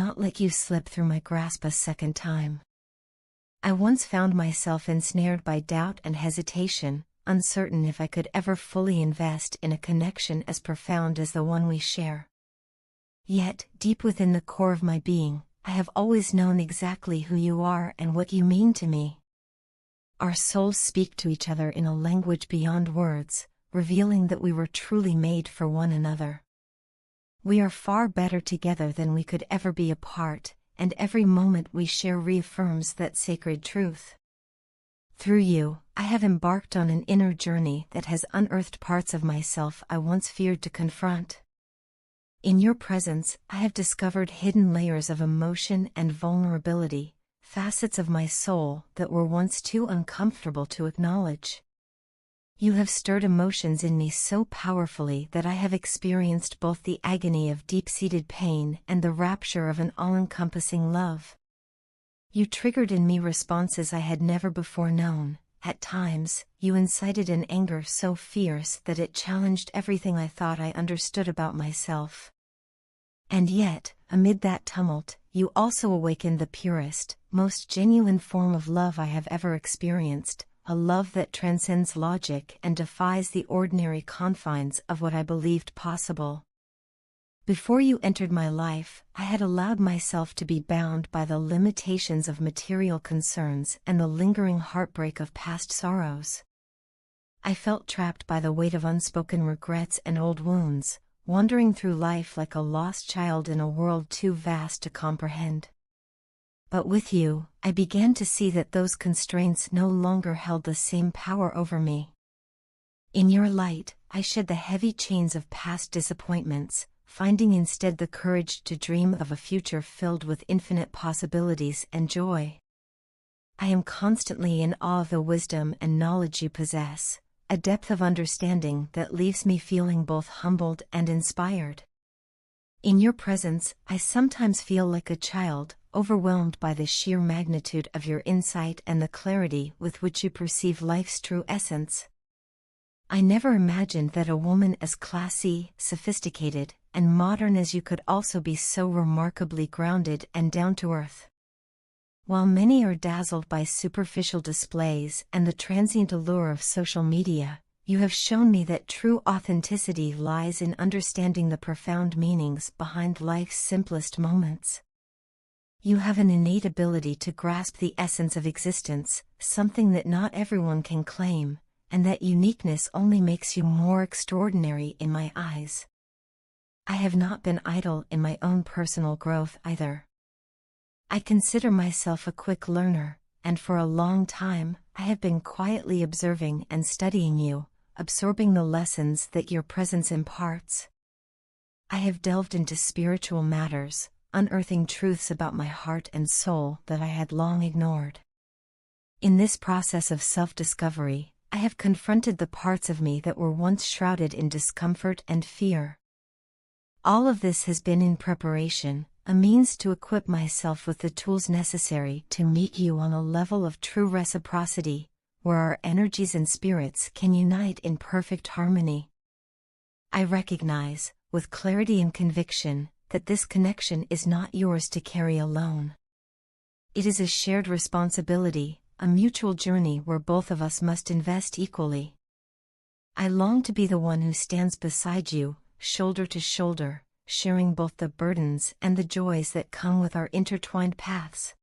not let you slip through my grasp a second time. I once found myself ensnared by doubt and hesitation, uncertain if I could ever fully invest in a connection as profound as the one we share. Yet, deep within the core of my being, I have always known exactly who you are and what you mean to me. Our souls speak to each other in a language beyond words, revealing that we were truly made for one another. We are far better together than we could ever be apart, and every moment we share reaffirms that sacred truth. Through you, I have embarked on an inner journey that has unearthed parts of myself I once feared to confront. In your presence, I have discovered hidden layers of emotion and vulnerability, facets of my soul that were once too uncomfortable to acknowledge. You have stirred emotions in me so powerfully that I have experienced both the agony of deep-seated pain and the rapture of an all-encompassing love. You triggered in me responses I had never before known. At times, you incited an anger so fierce that it challenged everything I thought I understood about myself. And yet, amid that tumult, you also awakened the purest, most genuine form of love I have ever experienced, a love that transcends logic and defies the ordinary confines of what I believed possible. Before you entered my life, I had allowed myself to be bound by the limitations of material concerns and the lingering heartbreak of past sorrows. I felt trapped by the weight of unspoken regrets and old wounds, wandering through life like a lost child in a world too vast to comprehend. But with you, I began to see that those constraints no longer held the same power over me. In your light, I shed the heavy chains of past disappointments, finding instead the courage to dream of a future filled with infinite possibilities and joy. I am constantly in awe of the wisdom and knowledge you possess, a depth of understanding that leaves me feeling both humbled and inspired. In your presence, I sometimes feel like a child, overwhelmed by the sheer magnitude of your insight and the clarity with which you perceive life's true essence. I never imagined that a woman as classy, sophisticated, and modern as you could also be so remarkably grounded and down-to-earth. While many are dazzled by superficial displays and the transient allure of social media, you have shown me that true authenticity lies in understanding the profound meanings behind life's simplest moments. You have an innate ability to grasp the essence of existence, something that not everyone can claim, and that uniqueness only makes you more extraordinary in my eyes. I have not been idle in my own personal growth either. I consider myself a quick learner, and for a long time, I have been quietly observing and studying you, absorbing the lessons that your presence imparts. I have delved into spiritual matters, unearthing truths about my heart and soul that I had long ignored. In this process of self-discovery, I have confronted the parts of me that were once shrouded in discomfort and fear. All of this has been in preparation, a means to equip myself with the tools necessary to meet you on a level of true reciprocity, where our energies and spirits can unite in perfect harmony. I recognize, with clarity and conviction, that this connection is not yours to carry alone. It is a shared responsibility, a mutual journey where both of us must invest equally. I long to be the one who stands beside you, shoulder to shoulder, sharing both the burdens and the joys that come with our intertwined paths.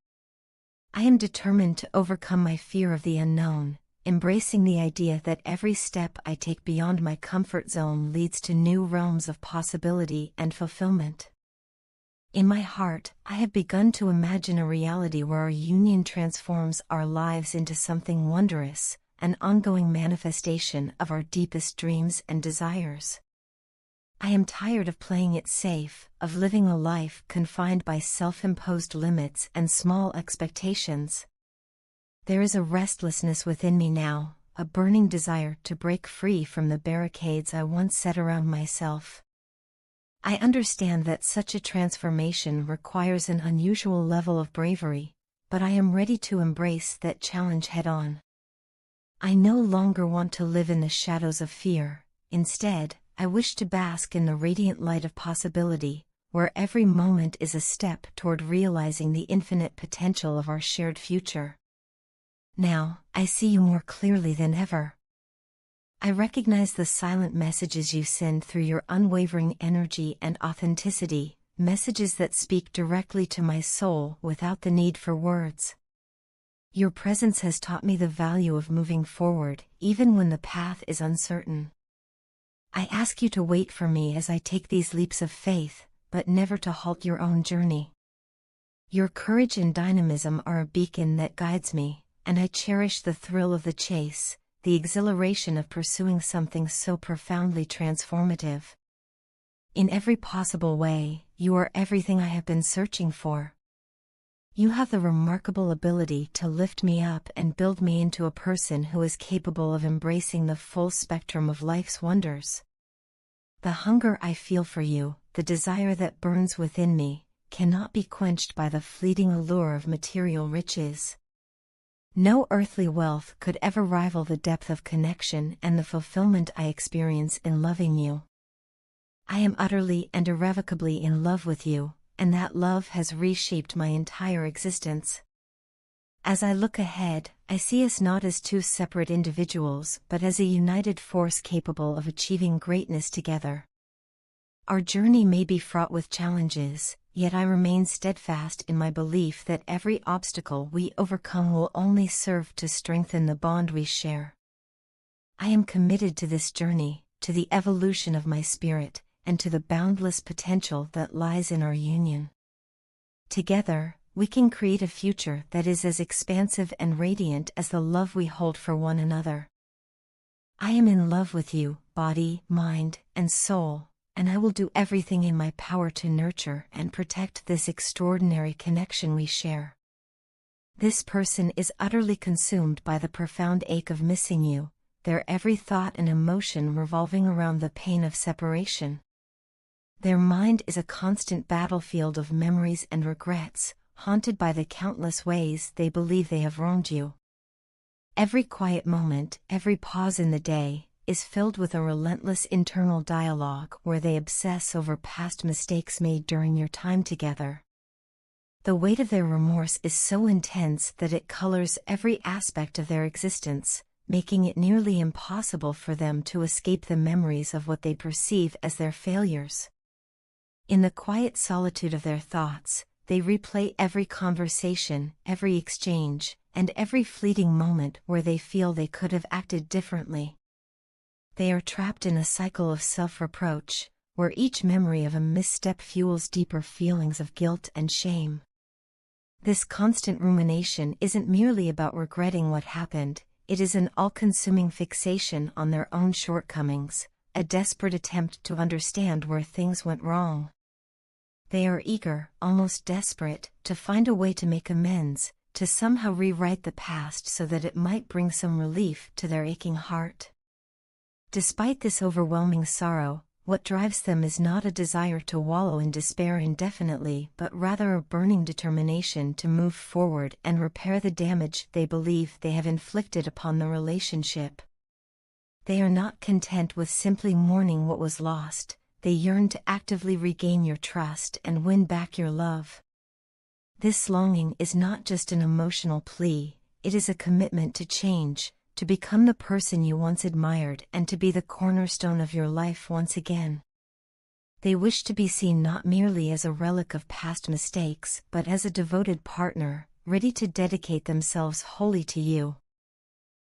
I am determined to overcome my fear of the unknown, embracing the idea that every step I take beyond my comfort zone leads to new realms of possibility and fulfillment. In my heart, I have begun to imagine a reality where our union transforms our lives into something wondrous, an ongoing manifestation of our deepest dreams and desires. I am tired of playing it safe, of living a life confined by self-imposed limits and small expectations. There is a restlessness within me now, a burning desire to break free from the barricades I once set around myself. I understand that such a transformation requires an unusual level of bravery, but I am ready to embrace that challenge head-on. I no longer want to live in the shadows of fear. Instead, I wish to bask in the radiant light of possibility, where every moment is a step toward realizing the infinite potential of our shared future. Now, I see you more clearly than ever. I recognize the silent messages you send through your unwavering energy and authenticity, messages that speak directly to my soul without the need for words. Your presence has taught me the value of moving forward, even when the path is uncertain. I ask you to wait for me as I take these leaps of faith, but never to halt your own journey. Your courage and dynamism are a beacon that guides me, and I cherish the thrill of the chase, the exhilaration of pursuing something so profoundly transformative. In every possible way, you are everything I have been searching for. You have the remarkable ability to lift me up and build me into a person who is capable of embracing the full spectrum of life's wonders. The hunger I feel for you, the desire that burns within me, cannot be quenched by the fleeting allure of material riches. No earthly wealth could ever rival the depth of connection and the fulfillment I experience in loving you. I am utterly and irrevocably in love with you, and that love has reshaped my entire existence. As I look ahead, I see us not as two separate individuals but as a united force capable of achieving greatness together. Our journey may be fraught with challenges, yet I remain steadfast in my belief that every obstacle we overcome will only serve to strengthen the bond we share. I am committed to this journey, to the evolution of my spirit, and to the boundless potential that lies in our union. Together, we can create a future that is as expansive and radiant as the love we hold for one another. I am in love with you, body, mind, and soul, and I will do everything in my power to nurture and protect this extraordinary connection we share. This person is utterly consumed by the profound ache of missing you, their every thought and emotion revolving around the pain of separation. Their mind is a constant battlefield of memories and regrets, haunted by the countless ways they believe they have wronged you. Every quiet moment, every pause in the day, is filled with a relentless internal dialogue where they obsess over past mistakes made during your time together. The weight of their remorse is so intense that it colors every aspect of their existence, making it nearly impossible for them to escape the memories of what they perceive as their failures. In the quiet solitude of their thoughts, they replay every conversation, every exchange, and every fleeting moment where they feel they could have acted differently. They are trapped in a cycle of self-reproach, where each memory of a misstep fuels deeper feelings of guilt and shame. This constant rumination isn't merely about regretting what happened, it is an all-consuming fixation on their own shortcomings, a desperate attempt to understand where things went wrong. They are eager, almost desperate, to find a way to make amends, to somehow rewrite the past so that it might bring some relief to their aching heart. Despite this overwhelming sorrow, what drives them is not a desire to wallow in despair indefinitely but rather a burning determination to move forward and repair the damage they believe they have inflicted upon the relationship. They are not content with simply mourning what was lost, they yearn to actively regain your trust and win back your love. This longing is not just an emotional plea, it is a commitment to change, to become the person you once admired and to be the cornerstone of your life once again. They wish to be seen not merely as a relic of past mistakes but as a devoted partner, ready to dedicate themselves wholly to you.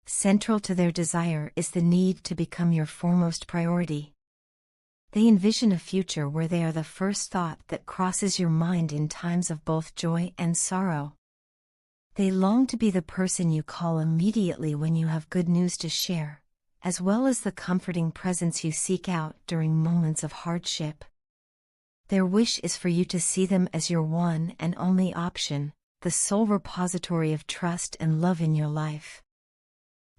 Central to their desire is the need to become your foremost priority. They envision a future where they are the first thought that crosses your mind in times of both joy and sorrow. They long to be the person you call immediately when you have good news to share, as well as the comforting presence you seek out during moments of hardship. Their wish is for you to see them as your one and only option, the sole repository of trust and love in your life.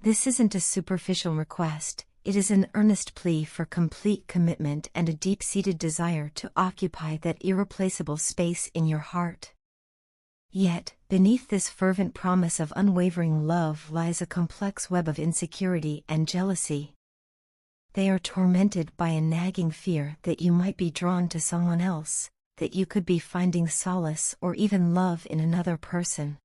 This isn't a superficial request, it is an earnest plea for complete commitment and a deep-seated desire to occupy that irreplaceable space in your heart. Yet, beneath this fervent promise of unwavering love lies a complex web of insecurity and jealousy. They are tormented by a nagging fear that you might be drawn to someone else, that you could be finding solace or even love in another person.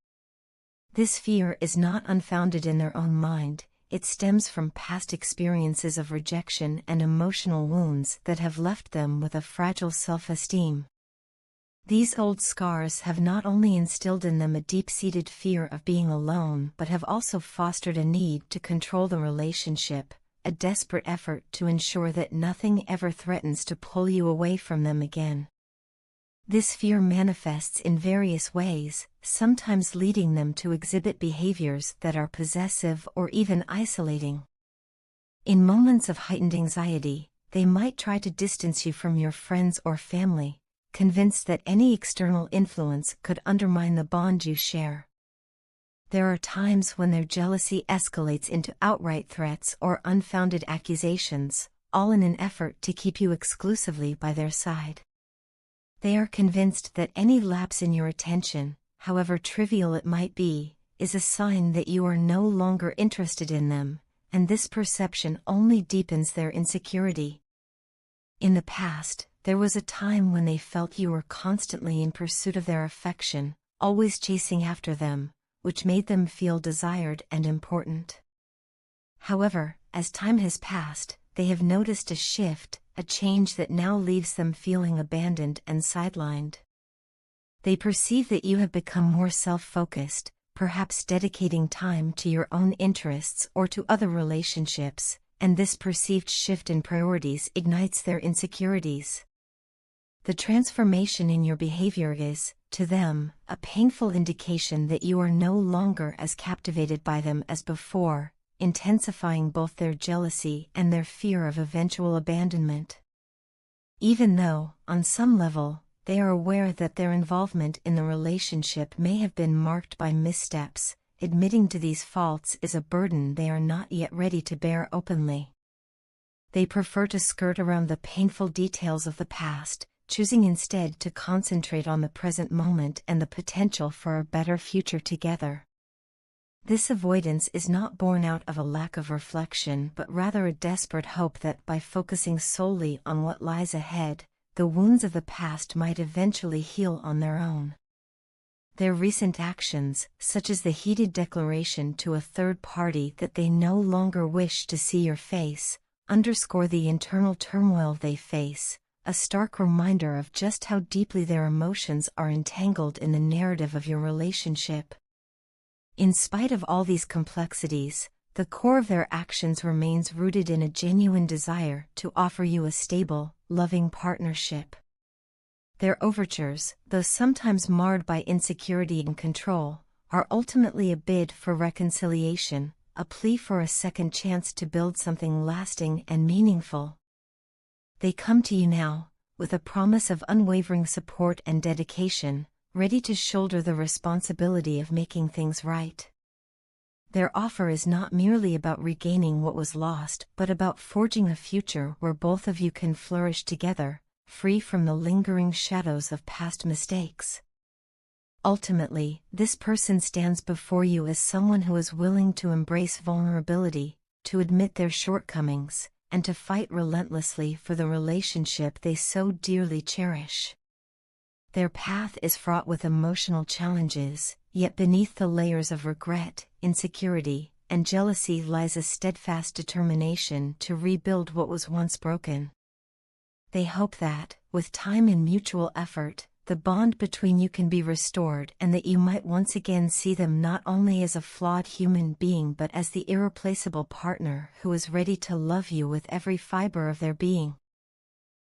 This fear is not unfounded in their own mind. It stems from past experiences of rejection and emotional wounds that have left them with a fragile self-esteem. These old scars have not only instilled in them a deep-seated fear of being alone but have also fostered a need to control the relationship, a desperate effort to ensure that nothing ever threatens to pull you away from them again. This fear manifests in various ways, sometimes leading them to exhibit behaviors that are possessive or even isolating. In moments of heightened anxiety, they might try to distance you from your friends or family, convinced that any external influence could undermine the bond you share. There are times when their jealousy escalates into outright threats or unfounded accusations, all in an effort to keep you exclusively by their side. They are convinced that any lapse in your attention, however trivial it might be, is a sign that you are no longer interested in them, and this perception only deepens their insecurity. In the past, there was a time when they felt you were constantly in pursuit of their affection, always chasing after them, which made them feel desired and important. However, as time has passed, they have noticed a shift, a change that now leaves them feeling abandoned and sidelined. They perceive that you have become more self-focused, perhaps dedicating time to your own interests or to other relationships, and this perceived shift in priorities ignites their insecurities. The transformation in your behavior is, to them, a painful indication that you are no longer as captivated by them as before, intensifying both their jealousy and their fear of eventual abandonment. Even though, on some level, they are aware that their involvement in the relationship may have been marked by missteps, admitting to these faults is a burden they are not yet ready to bear openly. They prefer to skirt around the painful details of the past, choosing instead to concentrate on the present moment and the potential for a better future together. This avoidance is not born out of a lack of reflection but rather a desperate hope that by focusing solely on what lies ahead, the wounds of the past might eventually heal on their own. Their recent actions, such as the heated declaration to a third party that they no longer wish to see your face, underscore the internal turmoil they face, a stark reminder of just how deeply their emotions are entangled in the narrative of your relationship. In spite of all these complexities, the core of their actions remains rooted in a genuine desire to offer you a stable, loving partnership. Their overtures, though sometimes marred by insecurity and control, are ultimately a bid for reconciliation, a plea for a second chance to build something lasting and meaningful. They come to you now, with a promise of unwavering support and dedication, ready to shoulder the responsibility of making things right. Their offer is not merely about regaining what was lost but about forging a future where both of you can flourish together, free from the lingering shadows of past mistakes. Ultimately, this person stands before you as someone who is willing to embrace vulnerability, to admit their shortcomings, and to fight relentlessly for the relationship they so dearly cherish. Their path is fraught with emotional challenges, yet beneath the layers of regret, insecurity, and jealousy lies a steadfast determination to rebuild what was once broken. They hope that, with time and mutual effort, the bond between you can be restored and that you might once again see them not only as a flawed human being but as the irreplaceable partner who is ready to love you with every fiber of their being.